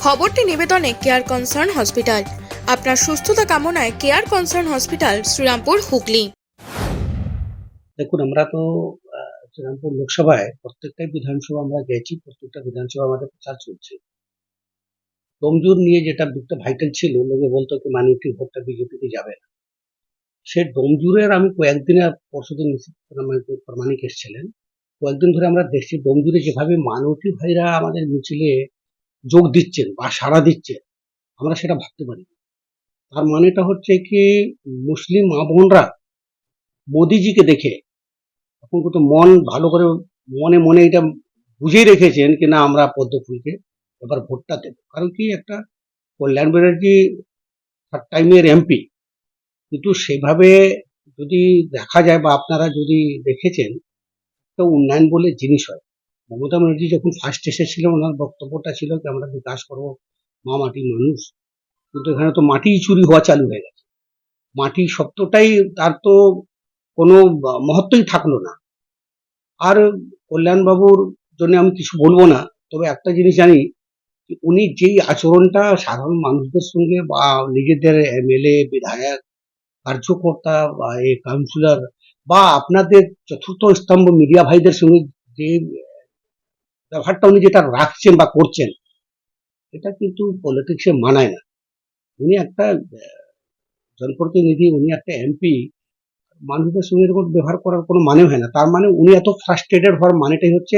খবরটি নিবেদনে care concern hospital. আপনার সুস্থতা কামনায় care concern hospital, Serampore, Hooghly. দেখুন, আমরা তো শ্রীরামপুর লোকসভায় প্রত্যেকটাই বিধানসভা আমরা গেছি, প্রত্যেকটা বিধানসভা আমাদের প্রচার চলছে। ডোমজুর নিয়ে যেটা একটা ভাইটাল ছিল, লোকে বলতো কি মাইনরিটি ভোটটা বিজেপিতে যাবে না। সে ডোমজুরের আমি কয়েকদিন পরশুদিন প্রমাণিক এসেছিলেন, কয়েকদিন ধরে আমরা দেখছি ডোমজুরে যেভাবে মাইনরিটি ভাইরা আমাদের মিছিলে যোগ দিচ্ছেন বা সাড়া দিচ্ছেন, আমরা সেটা ভাবতে পারি। তার মানেটা হচ্ছে কি, মুসলিম মা বোনরা মোদিজিকে দেখে এখন কিন্তু মন ভালো করে মনে মনে এটা বুঝেই রেখেছেন কি না, আমরা পদ্ম ফুলকে এবার ভোটটা দেব। কারণ কি, একটা কল্যাণ ব্যানার্জি থার্ড টাইমের এমপি, কিন্তু সেভাবে যদি দেখা যায় বা আপনারা যদি দেখেছেন, তো উন্নয়ন বলে জিনিস হয়। মমতা ব্যানার্জি যখন ফার্স্ট এসেছিলেন, ওনার বক্তব্যটা ছিল কি আমরা বিকাশ করবো, মা মাটির মানুষ। কিন্তু এখানে তো মাটি চুরি হওয়া চালু হয়ে গেছে। মাটি শব্দটাই তার তো কোনো মহত্বই থাকলো না। আর কল্যাণবাবুর জন্য আমি কিছু বলবো না, তবে একটা জিনিস জানি, উনি যেই আচরণটা সাধারণ মানুষদের সঙ্গে বা নিজেদের এমএলএ, বিধায়ক, কার্যকর্তা বা এই কাউন্সিলর বা আপনাদের চতুর্থ স্তম্ভ মিডিয়া ভাইদের সঙ্গে যে ব্যবহারটা উনি যেটা রাখছেন বা করছেন, এটা কিন্তু পলিটিক্সে মানায় না। উনি একটা জনপ্রতিনিধি, উনি একটা এমপি, মানুষদের সঙ্গে এরকম ব্যবহার করার কোনো মানে হয় না। তার মানে উনি এত ফ্রাস্ট্রেটেড হওয়ার মানেটাই হচ্ছে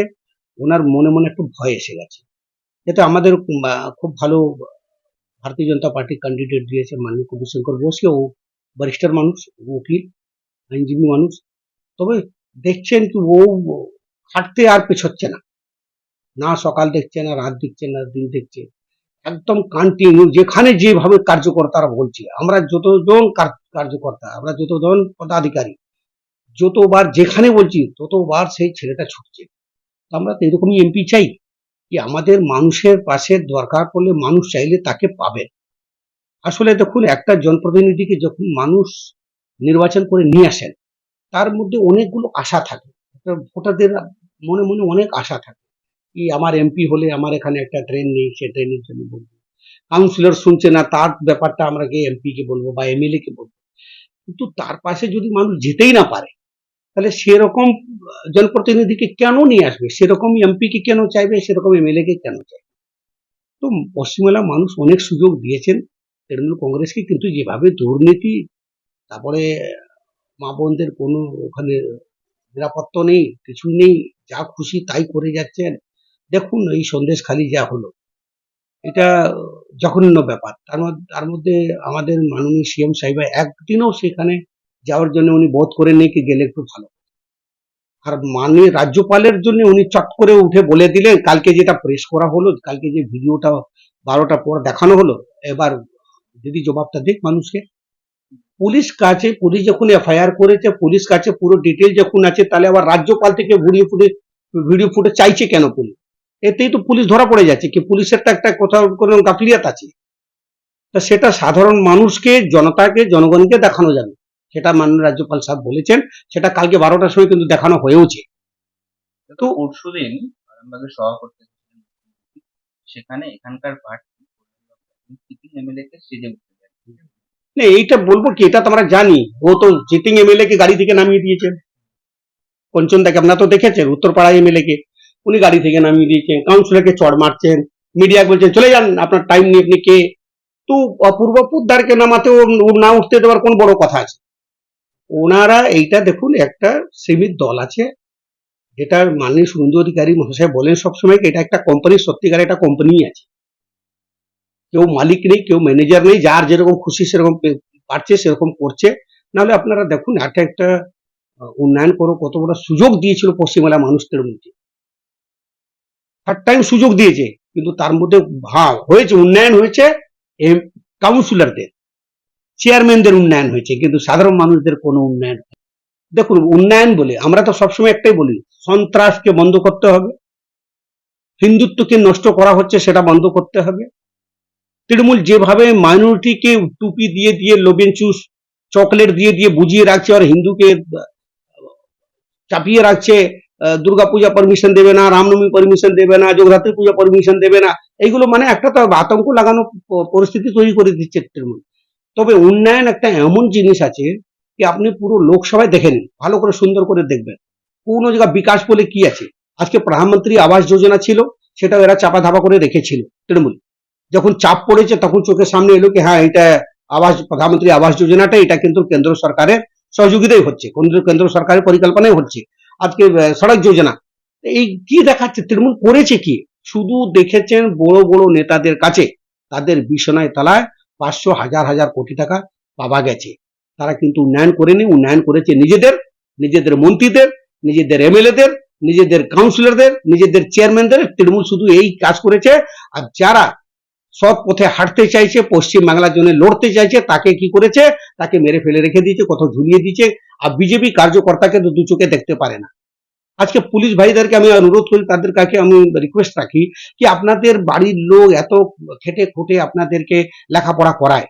ওনার মনে মনে একটু ভয় এসে গেছে। এটা আমাদের খুব ভালো ভারতীয় জনতা পার্টির ক্যান্ডিডেট দিয়েছে মাননীয় কবিশঙ্কর বোসকে। ও ব্যারিস্টার মানুষ, উকিল, আইনজীবী মানুষ। তবে দেখছেন কি, ও হাঁটতে আর পেছোচ্ছে না, না সকাল দেখছে, না রাত দেখছে, না দিন দেখছে, একদম কন্টিনিউ যেখানে যেভাবে কার্যকর্তারা বলছে, আমরা যতজন কার্যকর্তা, আমরা যতজন পদাধিকারী, যতবার যেখানে বলছি ততবার সেই ছেলেটা ছুটছে। আমরা তো এরকমই এমপি চাই, কি আমাদের মানুষের পাশে দরকার পড়লে মানুষ চাইলে তাকে পাবে। আসলে দেখুন, একটা জনপ্রতিনিধিকে যখন মানুষ নির্বাচন করে নিয়ে আসেন, তার মধ্যে অনেকগুলো আশা থাকে। ভোটারদের মনে মনে অনেক আশা থাকে, কি আমার এমপি হলে আমার এখানে একটা ট্রেন নেই, সে ট্রেনের জন্য বলবো। কাউন্সিলর শুনছে না, তার ব্যাপারটা আমরা গিয়ে এমপি কে বলবো বা এমএলএ কে বলবো। কিন্তু তার পাশে যদি মানুষ যেতেই না পারে, তাহলে সেরকম জনপ্রতিনিধিকে কেন নিয়ে আসবে? সেরকম এমপি কে কেন চাইবে? সেরকম এমএলএ কে কেন চাইবে? তো পশ্চিমবাংলার মানুষ অনেক সুযোগ দিয়েছেন তৃণমূল কংগ্রেসকে, কিন্তু যেভাবে দুর্নীতি, তারপরে মা বোনদের কোনো ওখানে নিরাপত্তা নেই, কিছু নেই, যা খুশি তাই করে যাচ্ছেন। দেখুন এই সন্দেশখালি যা হলো, এটা জঘন্য ব্যাপার। তার মধ্যে আমাদের মাননীয় সিএম সাহেব একদিনও সেখানে যাওয়ার জন্য উনি বোধ করে নেই কি গেলে একটু ভালো। আর মাননীয় রাজ্যপালের জন্য উনি চট করে উঠে বলে দিলেন, কালকে যেটা প্রেস করা হলো, কালকে যে ভিডিওটা 12টার পর দেখানো হলো, এবার যদি জবাবটা দিক মানুষকে। পুলিশ যখন এফআইআর করেছে, পুলিশ কাছে পুরো ডিটেল যখন আছে, তাহলে আবার রাজ্যপাল থেকে ভিডিও ফুটে চাইছে কেন পুলিশ? এতেই তো পুলিশ ধরা পড়ে যাচ্ছে কি পুলিশের তো একটা কোথাও কোনো গাফিলিয়াত আছে। তা সেটা সাধারণ মানুষকে, জনতাকে, জনগণকে দেখানো যাবে, সেটা মাননীয় রাজ্যপাল সাহেব বলেছেন। সেটা কালকে 12টার সময় কিন্তু দেখানো হয়েওছে। তো পরশুদিন আরামবাগের সভা করতে গেছিলেন, সেখানে এখানকার প্রার্থী সিটিং এমএলএ কে স্টেজে উঠতে দেয়। না, এইটা বলবো কি, এটা তো আমরা জানি, ও তো সিটিং এমএলএ কে গাড়ি থেকে নামিয়ে দিয়েছেন। কঞ্চনদাকে আপনারা তো দেখেছেন, উত্তরপাড়া এমএলএ কে উনি গাড়ি থেকে নামিয়ে দিয়েছেন, কাউন্সিলরকে চড় মারছেন, মিডিয়া বলছেন চলে যান, আপনার টাইম নিয়ে আপনি কে। তো অপূর্ব পোদ্দারকে নামাতে না উঠতে দেওয়ার কোন বড় কথা আছে? ওনারা এইটা দেখুন, একটা সীমিত দল আছে, যেটা মাননীয় শুভেন্দু অধিকারী মহাশয় বলেন সবসময়, এটা একটা কোম্পানি, সত্যিকার একটা কোম্পানি আছে, কেউ মালিক নেই, কেউ ম্যানেজার নেই, যার যেরকম খুশি সেরকম পারছে সেরকম করছে। নাহলে আপনারা দেখুন, একটা উন্নয়ন করো, কত বড় সুযোগ দিয়েছিল পশ্চিমবাংলার মানুষদের মধ্যে, থার্ড টাইম সুযোগ দিয়েছে, কিন্তু তার মধ্যে ভাগ হয়েছে, উন্নয়ন হয়েছে কাউন্সিলরদের, চেয়ারম্যানদের উন্নয়ন হয়েছে, কিন্তু সাধারণ মানুষদের কোনো উন্নয়ন। দেখুন, উন্নয়ন বলে আমরা তো সবসময় একটাই বলি, সন্ত্রাসকে বন্ধ করতে হবে, হিন্দুত্বকে নষ্ট করা হচ্ছে সেটা বন্ধ করতে হবে। তৃণমূল যেভাবে মাইনরিটিকে টুপি দিয়ে দিয়ে, লোবেন চুস চকলেট দিয়ে দিয়ে বুঝিয়ে রাখছে, আর হিন্দুকে চাপিয়ে রাখছে, দুর্গা পূজা পারমিশন দেবে না, রামনবমী পারমিশন দেবে না, জগদ্ধাত্রী পূজা পারমিশন দেবে না। এইগুলো মানে একটা তো আতঙ্ক লাগানো পরিস্থিতি তৈরি করে দিচ্ছে তৃণমূল। তবে উন্নয়ন একটা এমন জিনিস আছে কি আপনি পুরো লোকসভায় দেখে নিন, ভালো করে সুন্দর করে দেখবেন কোনো জায়গা বিকাশ বলে কি আছে। আজকে প্রধানমন্ত্রী আবাস যোজনা ছিল, সেটাও এরা চাপা ধাপা করে রেখেছিল তৃণমূল। যখন চাপ পড়েছে তখন চোখের সামনে এলো কি হ্যাঁ এটা প্রধানমন্ত্রী আবাস যোজনাটা এটা কিন্তু কেন্দ্র সরকারের সহযোগিতাই হচ্ছে, কেন্দ্র সরকারের পরিকল্পনাই হচ্ছে। আজকে সড়ক যোজনা, এই কি দেখাচ্ছে তৃণমূল করেছে কি? শুধু দেখেছেন বড় বড় নেতাদের কাছে তাদের বিছানায় তলায় 500 হাজার হাজার কোটি টাকা পাওয়া গেছে। তারা কিন্তু উন্নয়ন করেনি, উন্নয়ন করেছে নিজেদের মন্ত্রীদের, নিজেদের এমএলএদের, নিজেদের কাউন্সিলরদের, নিজেদের চেয়ারম্যানদের। তৃণমূল শুধু এই কাজ করেছে। আর যারা সৎ পথে হাঁটতে চাইছে, পশ্চিম বাংলার জন্য লড়তে চাইছে, তাকে কি করেছে? তাকে মেরে ফেলে রেখে দিয়েছে, কোথাও ঝুলিয়ে দিয়েছে। আর বিজেপি কার্যকর্তাকে তো দু চোখে দেখতে পারে না। আজকে পুলিশ ভাইদেরকে আমি অনুরোধ করি, তাদের কাছে আমি রিকোয়েস্ট রাখি কি আপনাদের বাড়ির লোক এত খেটে খুঁটে আপনাদেরকে লেখাপড়া করায়,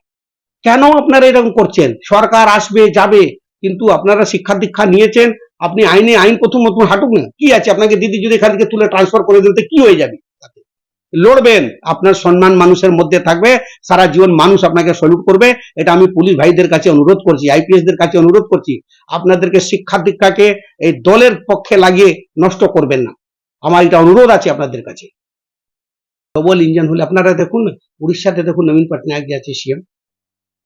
কেন আপনারা এরকম করছেন? সরকার আসবে যাবে, কিন্তু আপনারা শিক্ষা দীক্ষা নিয়েছেন, আপনি আইন প্রথম হাঁটুক না। কি আছে আপনাকে দিদি যদি এখান থেকে তুলে ট্রান্সফার করে দিতে কি হয়ে যাবে? লড়বেন, আপনার সম্মান মানুষের মধ্যে থাকবে, সারা জীবন মানুষ আপনাকে স্যালুট করবে। এটা আমি পুলিশ ভাইদের কাছে অনুরোধ করছি, আইপিএস দের কাছে অনুরোধ করছি, আপনাদেরকে শিক্ষা দীক্ষাকে এই দলের পক্ষে লাগিয়ে নষ্ট করবেন না। আমার এটা অনুরোধ আছে আপনাদের কাছে। ডবল ইঞ্জিন হলে আপনারা দেখুন না, উড়িষ্যাতে দেখুন নবীন পটনায়ক যে আছে সিএম,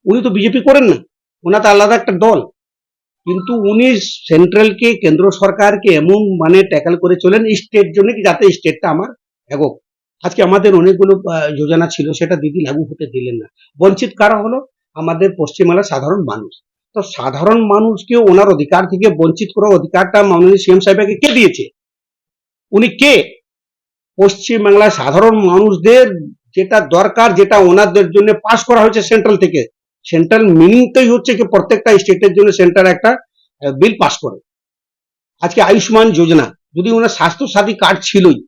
উনি তো বিজেপি করেন না, ওনার তো আলাদা একটা দল, কিন্তু উনি সেন্ট্রালকে, কেন্দ্র সরকারকে এমন মানে ট্যাকল করে চলেন স্টেট জন্য কি যাতে স্টেটটা আমার এগোক। আজকে আমাদের অনেকগুলো যোজনা ছিল, সেটা দিদি লাগু হতে দিলেন না। বঞ্চিত কারা হলো? আমাদের পশ্চিমবাংলার সাধারণ মানুষ। তো সাধারণ মানুষকে ওনার অধিকার থেকে বঞ্চিত করার অধিকারটা মাননীয় সিএম সাহেবকে কে দিয়েছে? উনি কে? পশ্চিমবাংলার সাধারণ মানুষদের যেটা দরকার, যেটা ওনাদের জন্য পাস করা হয়েছে সেন্ট্রাল থেকে, সেন্ট্রাল মিনিংটাই হচ্ছে কি প্রত্যেকটা স্টেটের জন্য সেন্টার একটা বিল পাস করে। আজকে আয়ুষ্মান যোজনা, যদি ওনার স্বাস্থ্য সাথী কার্ড ছিলই,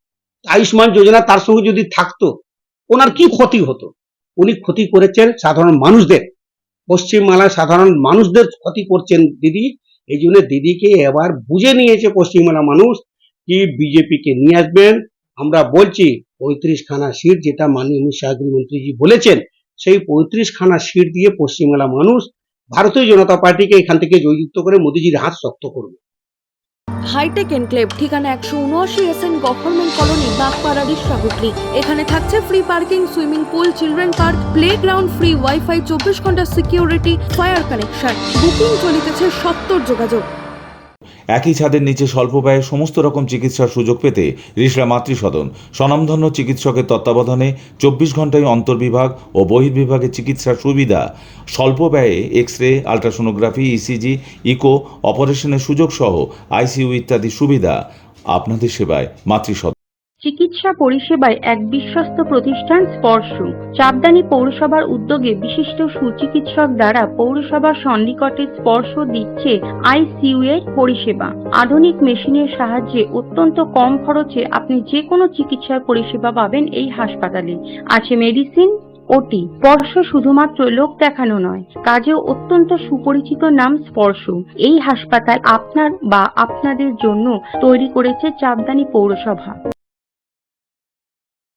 আয়ুষ্মান যোজনা তার সঙ্গে যদি থাকতো ওনার কি ক্ষতি হতো? উনি ক্ষতি করেছেন সাধারণ মানুষদের, পশ্চিমবাংলার সাধারণ মানুষদের ক্ষতি করছেন দিদি। এই জন্য দিদিকে এবার বুঝে নিয়েছে পশ্চিমবাংলার মানুষ কি বিজেপিকে নিয়ে আসবেন। আমরা বলছি 35খানা সিট যেটা মাননীয় স্বরাষ্ট্রমন্ত্রীজি বলেছেন, সেই 35খানা সিট দিয়ে পশ্চিমবাংলার মানুষ ভারতীয় জনতা পার্টিকে এখান থেকে জয়যুক্ত করে মোদিজির হাত শক্ত করবে। হাইটেক এনক্লেভ, ঠিকানা 179 SN গভর্নমেন্ট কলোনি, বাগপাড়ারি সাগরী। এখানে থাকছে free parking, swimming pool, children park, playground, free wifi, 24 ঘন্টা সিকিউরিটি, ফায়ার কানেকশন। বুকিং চলিতেছে, 70 যোগাযোগ। একই ছাদের নিচে স্বল্প ব্যয়ে সমস্ত রকম চিকিৎসার সুযোগ পেতে রিষড়া মাতৃসদন স্বনামধন্য চিকিৎসকের তত্ত্বাবধানে 24 ঘন্টায় অন্তর্বিভাগ ও বহির্বিভাগে চিকিৎসার সুবিধা, স্বল্প ব্যয়ে X ray, ultrasonography, ECG, eco অপারেশনের সুযোগ সহ আইসিইউ ইত্যাদি সুবিধা। আপনাদের সেবায় মাতৃসদন। চিকিৎসা পরিষেবায় এক বিশ্বস্ত প্রতিষ্ঠান স্পর্শ। চাপদানি পৌরসভার উদ্যোগে বিশিষ্ট সুচিকিৎসক দ্বারা পৌরসভার সন্নিকটে স্পর্শ দিচ্ছে আইসিইউ এর পরিষেবা। আধুনিক মেশিনের সাহায্যে অত্যন্ত কম খরচে আপনি যে কোনো চিকিৎসার পরিষেবা পাবেন এই হাসপাতালে। আছে মেডিসিন, ওটি। স্পর্শ শুধুমাত্র লোক দেখানো নয়, কাজেও অত্যন্ত সুপরিচিত নাম স্পর্শ। এই হাসপাতাল আপনার বা আপনাদের জন্য তৈরি করেছে চাপদানি পৌরসভা।